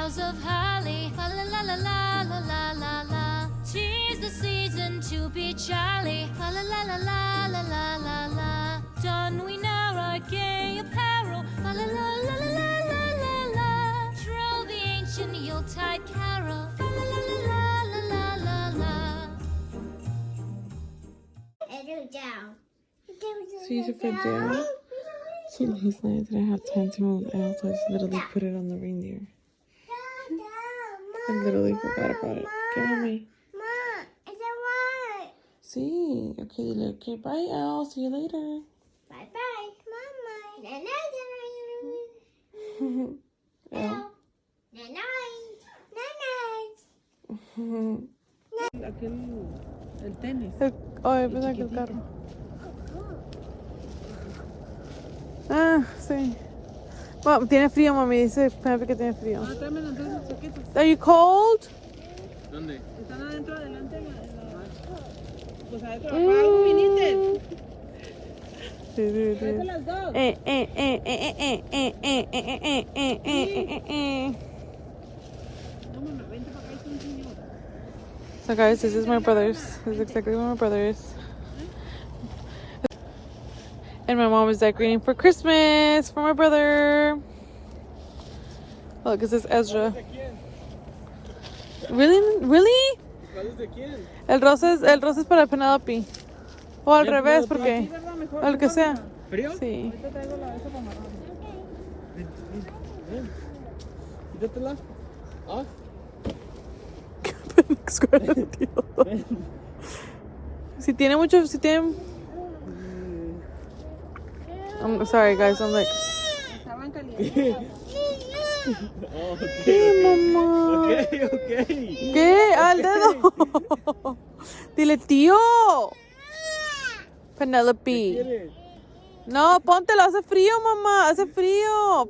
boughs of holly. La la la la la la la la la. 'Tis the season to be jolly. La la la la la la la la la. Don we now our gay apparel. La la la la la la la la la. Troll the ancient Yuletide carol. La la la la la la la la. So you should put down. So he's nice. I didn't have time to move. I also just literally put it on the reindeer. I literally forgot about it. Okay, mommy. Mom, it's alright. See. Okay, okay, bye, Al. See you later. Bye bye, Mama. Night night. Al. Night night. Night night. El tenis. Oh, yo pensaba que el carro. Ah, sí. Bueno, tiene frío, mami. Dice Pepe que tiene frío. Ah, tráeme entonces chaquetas. Are you cold? ¿Dónde? Están adentro, adelante. Pues adentro. ¿Algo viniste? Sí, sí, sí. Tráete las dos. Vámonos, vente para acá, es un señor. So guys, this is my brother's. This is exactly what my brother is. And my mom is decorating for Christmas for my brother. Look, it says Ezra. Really? Really? ¿Cuál es de quién? El rosa es para Penelope. O al revés, porque al que sea. ¿Frío? Sí. Ahorita traigo la esa para amarrar. Ven. Quítatela. Ah. Si tiene mucho, si tiene. I'm sorry, guys. I'm like. Estaban calientes. Oh, ¿Qué, mamá? Ok. ¿Qué? Al dedo. Dile, tío. Penelope. No, póntelo. Hace frío, mamá. Hace frío.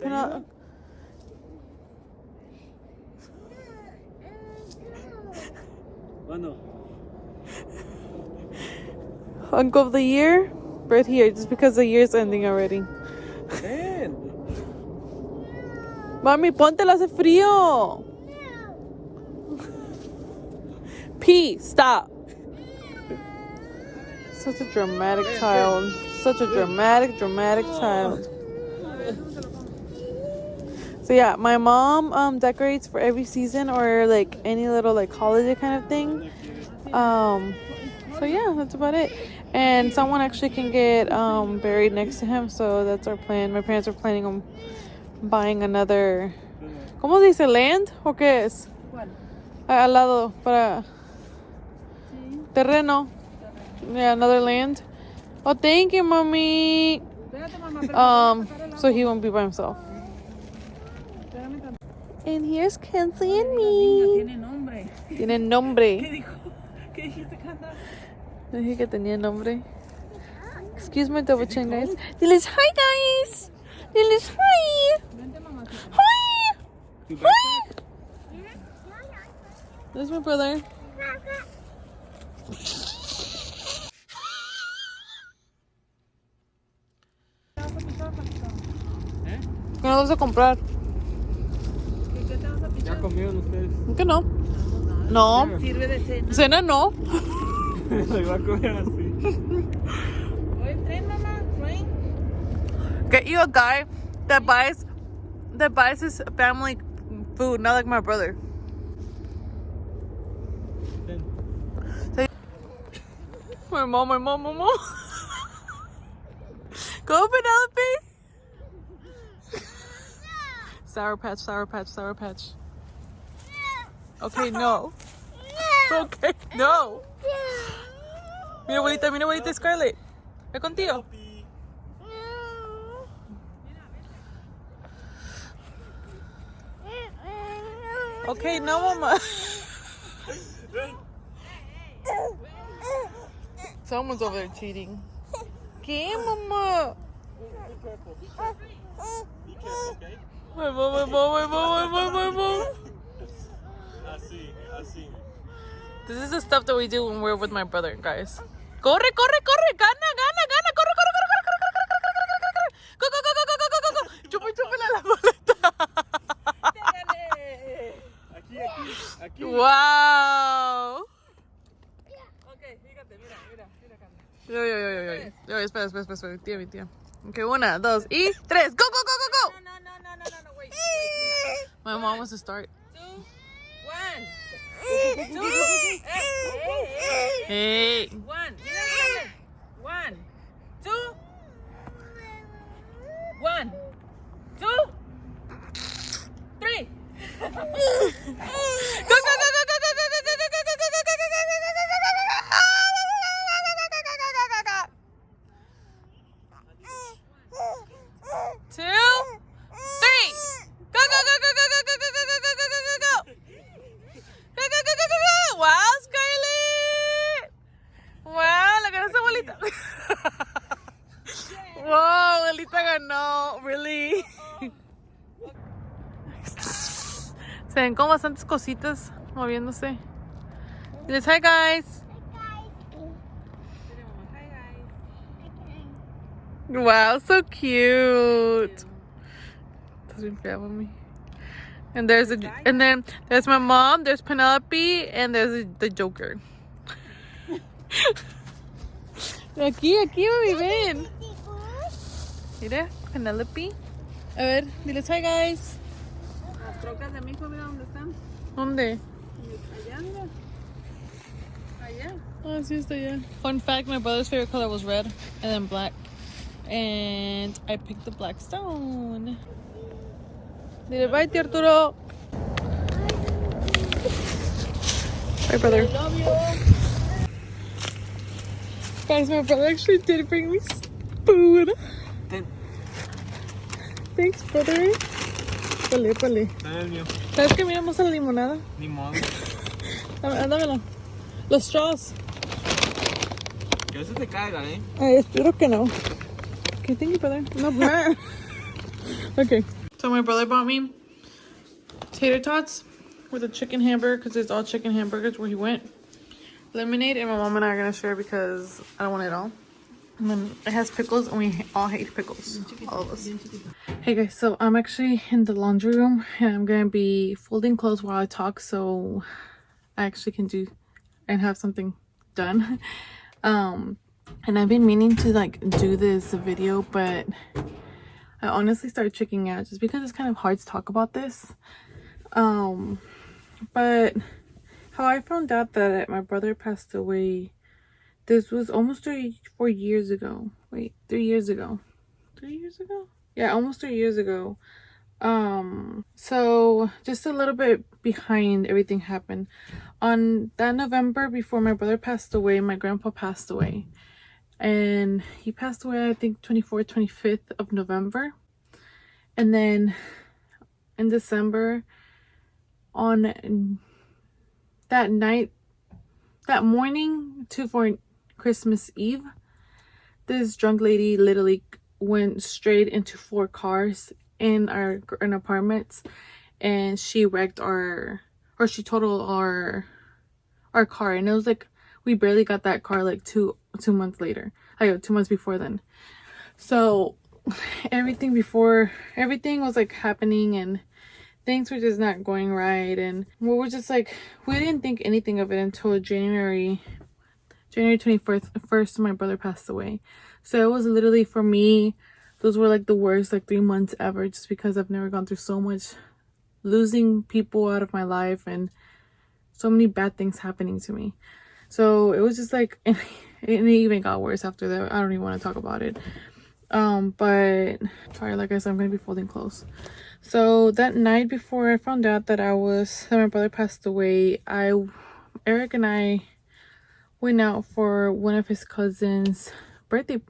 ¿Cuándo? Uncle of the year. Right here, just because the year's ending already. Ven. Mami, póntelo, hace frío. P, stop. Such a dramatic child. Such a dramatic child. So yeah, my mom decorates for every season or like any little like holiday kind of thing. So yeah, that's about it. And someone actually can get buried next to him, so that's our plan. My parents are planning on buying another. ¿Cómo se dice? ¿Land? ¿O qué es? ¿Cuál? Al lado para terreno. Yeah, another land. Oh, thank you, mommy. Espérate, mamá. So he won't be by himself. And here's Kensley and me. Tiene nombre. Tiene nombre. ¿Qué dijo? ¿Qué dijiste, Canda? Dije que tenía nombre. Excuse my double chin, guys. Diles hi, guys. Diles hi. Vente, mamá. Hi. ¿Tu backpack? There's my brother. ¿Eh? ¿Qué nos vas a comprar? ¿Qué te vas a pichar? ¿Ya comieron ustedes? ¿Qué no? No. Sirve de cena. Cena no. Lo iba a comer así. Oye, train, mamá. Train. Get you a guy that buys his family food, not like my brother. My mom. Go, Penelope. Sour Patch. Okay, no. Okay, no. Mira, abuelita Scarlett. Ve contigo. Okay, no, mamá. Someone's over there cheating. ¿Qué, mamá? My mom. Así. This is the stuff that we do when we're with my brother, guys. Corre. Gana. Corre. Go. Chúpale la boleta. Wow. Ok, fíjate, mira, Carla. Yo, espera. Tía. Ok, 1, 2 y 3. Go. No, wait. My mom wants to start. 2, 1. 2. Hey. 1. Mira, Carla. 1, 2. 1, 2, 3. Go. 2, 3. Go. Wow, Scarlett. Wow, la ganó esa bolita. Wow, abuelita ganó. Really. Se ven como bastantes cositas moviéndose. Diles hi guys. Wow, so cute. Estás bien fea, mami. And there's then there's my mom, there's Penelope, and there's the Joker. Aquí, mami, ven. Mira, Penelope. A ver, diles hi guys. Las trocas de mi hijo, mira dónde están. ¿Dónde? Allá, mira. Allá. Oh, sí está allá. Fun fact, my brother's favorite color was red and then black. And I picked the black stone. Dile bye, tío Arturo. Bye, brother. I love you. Guys, my brother actually did bring me food. Thanks, brother. Vale. Dale el mío. ¿Sabes que miramos a la limonada? Ni modo. Dámelo. Los straws. Que eso te caigan, Ay, espero que no. Okay, thank you, brother. No, brother. Okay. So my brother bought me tater tots with a chicken hamburger because it's all chicken hamburgers where he went. Lemonade, and my mom and I are gonna share because I don't want it all. And then it has pickles, and we all hate pickles, all of us. Hey guys, so I'm actually in the laundry room, and I'm gonna be folding clothes while I talk, so I actually can do and have something done. And I've been meaning to like do this video, but I honestly started checking out just because it's kind of hard to talk about this. But how I found out that my brother passed away, this was almost 4 years ago. Wait, 3 years ago. 3 years ago? Yeah, almost 3 years ago. So just a little bit behind everything happened. On that November before my brother passed away, my grandpa passed away. And he passed away, I think, 25th of November. And then in December, on that night, that morning for Christmas Eve, this drunk lady literally went straight into 4 cars in apartments, and she wrecked she totaled our car. And it was like we barely got that car like two months later, like 2 months before then. So everything was like happening, and things were just not going right, and we were just like, we didn't think anything of it until January 21st my brother passed away. So it was literally, for me, those were like the worst like 3 months ever, just because I've never gone through so much, losing people out of my life and so many bad things happening to me. So it was just like, and it even got worse after that. I don't even want to talk about it. But sorry, like I said, I'm gonna be folding clothes. So that night before I found out that my brother passed away, Eric and I went out for one of his cousin's birthday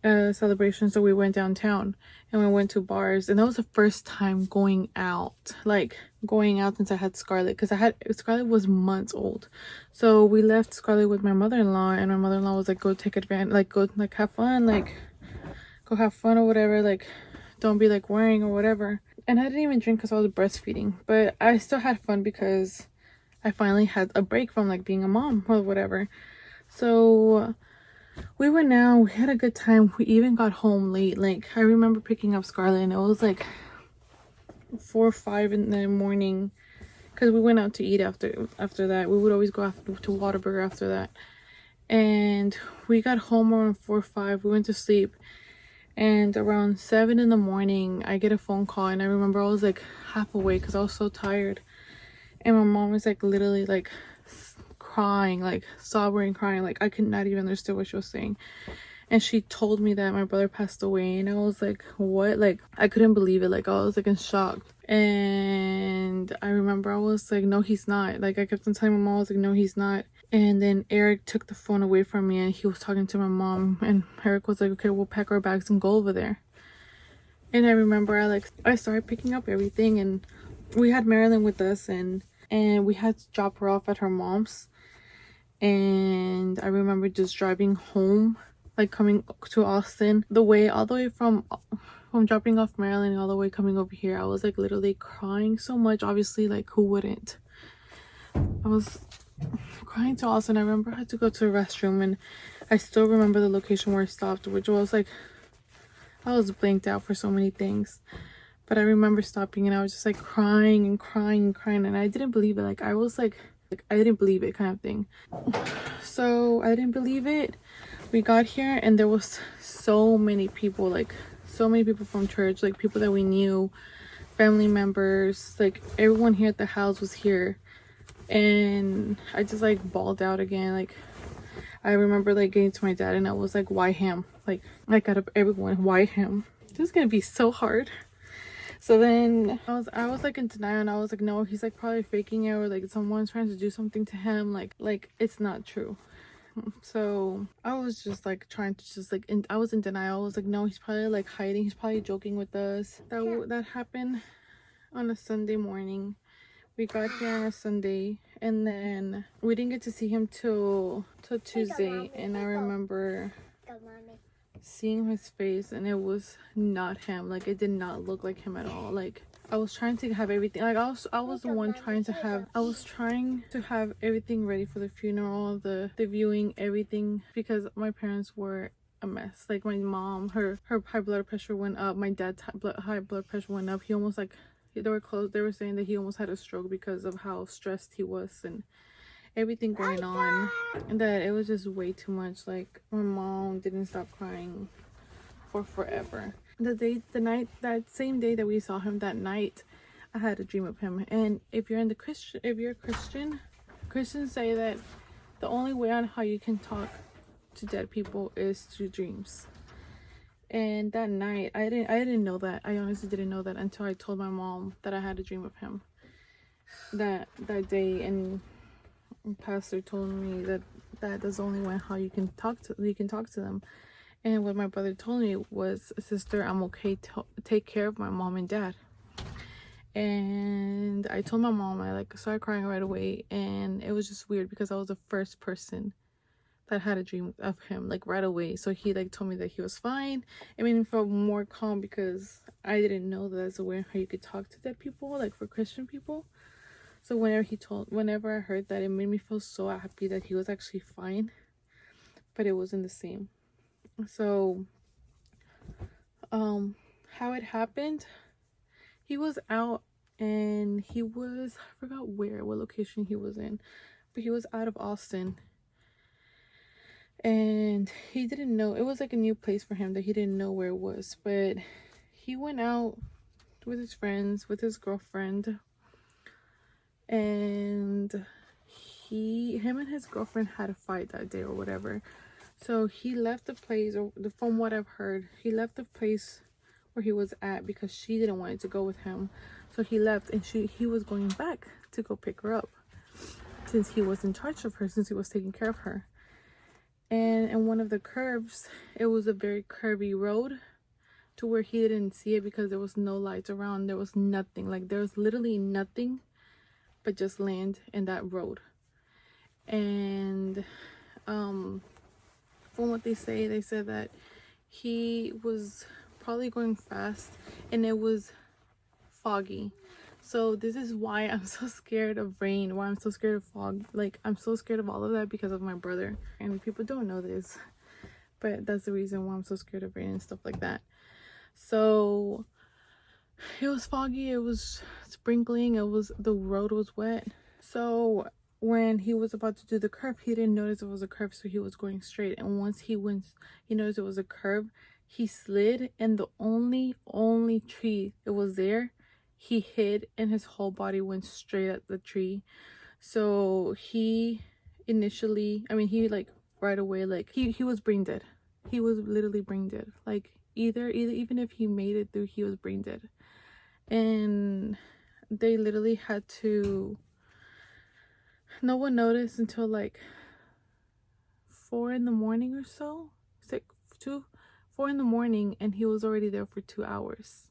celebration. So we went downtown and we went to bars, and that was the first time going out since I had Scarlett, because Scarlett was months old. So we left Scarlett with my mother-in-law, and my mother-in-law was like, go take advantage, like go like have fun, like go have fun or whatever, like don't be like worrying or whatever. And I didn't even drink because I was breastfeeding, but I still had fun because I finally had a break from like being a mom or whatever. So we went out, we had a good time. We even got home late. Like I remember picking up Scarlett, and it was like 4 or 5 in the morning, because we went out to eat after that. We would always go to Whataburger after that. And we got home around 4 or 5. We went to sleep, and around 7 in the morning I get a phone call, and I remember I was like half awake because I was so tired, and my mom was like literally like crying, like sobbing, crying, like I could not even understand what she was saying. And she told me that my brother passed away, and I was like, what? Like I couldn't believe it. Like I was like in shock. And I remember I was like, no, he's not. Like I kept on telling my mom, I was like, no, he's not. And then Eric took the phone away from me, and he was talking to my mom, and Eric was like, okay, we'll pack our bags and go over there. And I remember I started picking up everything, and we had Marilyn with us, and we had to drop her off at her mom's. And I remember just driving home, like coming to Austin, all the way from dropping off Marilyn all the way coming over here. I was like literally crying so much. Obviously, like who wouldn't? I was crying to Austin. I remember I had to go to the restroom, and I still remember the location where I stopped, which was like, I was blanked out for so many things. But I remember stopping, and I was just like crying and crying and crying, and I didn't believe it. Like I was like I didn't believe it, kind of thing. So I didn't believe it. We got here, and there was so many people, like so many people from church, like people that we knew, family members, like everyone here at the house was here. And I just like bawled out again. Like I remember like getting to my dad, and I was like, why him? Like out of everyone, why him? This is gonna be so hard. So then I was like in denial, and I was like, no, he's like probably faking it, or like someone's trying to do something to him, like it's not true. So I was just like trying to just like I was in denial. I was like, no, he's probably like hiding, he's probably joking with us. That happened on a Sunday morning. We got here on a Sunday, and then we didn't get to see him till Tuesday. And I remember seeing his face, and it was not him. Like it did not look like him at all. Like I was trying to have everything, like I was the one trying to have everything ready for the funeral, the viewing, everything, because my parents were a mess. Like my mom, her high blood pressure went up. My dad's high blood pressure went up. He almost like, they were saying that he almost had a stroke because of how stressed he was and everything going on, and that it was just way too much. Like my mom didn't stop crying for forever. That same day that we saw him, that night, I had a dream of him. And if you're a Christian, Christians say that the only way on how you can talk to dead people is through dreams. And that night, I didn't know that. I honestly didn't know that until I told my mom that I had a dream of him that day. And pastor told me that is the only way how you can talk to them. And what my brother told me was, sister, I'm okay to take care of my mom and dad. And I told my mom, I like started crying right away. And it was just weird because I was the first person that had a dream of him, like right away. So he like told me that he was fine. I mean, I felt more calm because I didn't know that that's a way how you could talk to dead people, like for Christian people. So whenever I heard that, it made me feel so happy that he was actually fine, but it wasn't the same. So how it happened, he was out, and he was, I forgot what location he was in, but he was out of Austin, and he didn't know. It was like a new place for him that he didn't know where it was. But he went out with his friends, with his girlfriend, and him and his girlfriend had a fight that day or whatever. So he left the place, or from what I've heard, he left the place where he was at because she didn't want to go with him. So he left, and he was going back to go pick her up, since he was in charge of her, since he was taking care of her. And in one of the curves, it was a very curvy road to where he didn't see it because there was no lights around. There was nothing. Like there was literally nothing but just land in that road. And from what they said that he was probably going fast, and it was foggy. So this is why I'm so scared of rain, why I'm so scared of fog. Like I'm so scared of all of that because of my brother. And people don't know this, but that's the reason why I'm so scared of rain and stuff like that. So it was foggy, it was sprinkling. The road was wet. So when he was about to do the curve, he didn't notice it was a curve, so he was going straight. And once he noticed it was a curve, he slid, and the only tree that was there, he hit, and his whole body went straight at the tree. So he initially, he like right away, like he was brain dead. He was literally brain dead. Like even if he made it through, he was brain dead. And they literally had to, no one noticed until like 4 in the morning or so. 4 in the morning, and he was already there for 2 hours.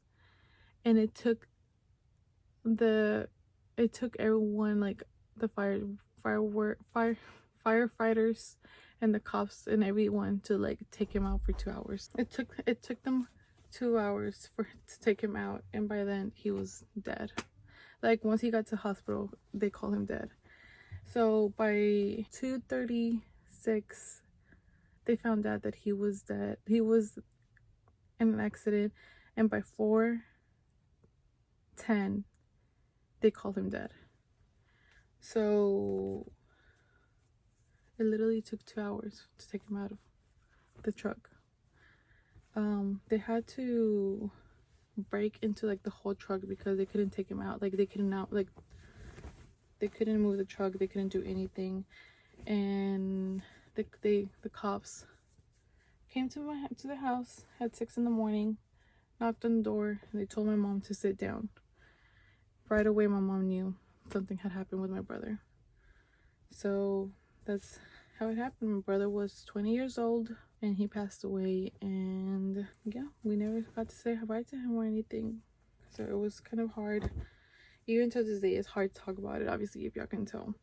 And it took everyone, like the firefighters and the cops and everyone, to like take him out for 2 hours. It took them 2 hours to take him out, and by then he was dead. Like once he got to hospital, they called him dead. So by 2:36, they found out that he was dead. He was in an accident, and by 4:10, they called him dead. So it literally took 2 hours to take him out of the truck. They had to break into like the whole truck because they couldn't take him out. Like they couldn't move the truck. They couldn't do anything. And the cops came to the house at 6 in the morning, knocked on the door, and they told my mom to sit down. Right away, my mom knew something had happened with my brother. So that's how it happened. My brother was 20 years old, and he passed away. And yeah, we never got to say goodbye to him or anything. So it was kind of hard. Even to this day, it's hard to talk about it, obviously, if y'all can tell.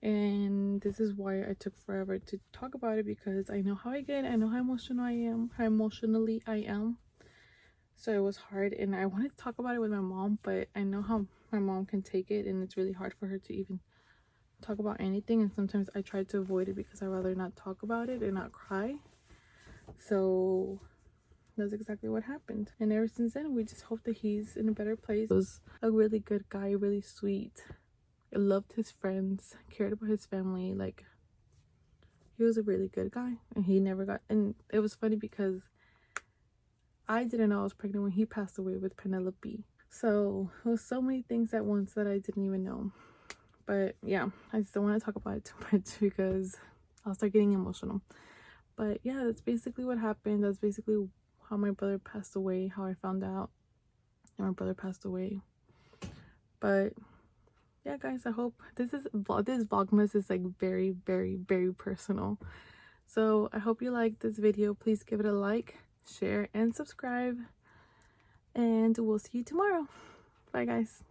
And this is why I took forever to talk about it, because I know how I get. I know how emotionally I am. So it was hard, and I wanted to talk about it with my mom, but I know how my mom can take it, and it's really hard for her to even talk about anything. And sometimes I try to avoid it because I'd rather not talk about it and not cry. So that's exactly what happened. And ever since then, we just hope that he's in a better place. He was a really good guy, really sweet. He loved his friends, cared about his family. Like, he was a really good guy, and he never got. And it was funny because I didn't know I was pregnant when he passed away with Penelope. So it was so many things at once that I didn't even know. But yeah, I just don't want to talk about it too much because I'll start getting emotional. But yeah, that's basically what happened. That's basically how my brother passed away, how I found out that my brother passed away. But yeah, guys, I hope this Vlogmas is like very, very, very personal. So I hope you liked this video. Please give it a like, share, and subscribe. And we'll see you tomorrow. Bye, guys.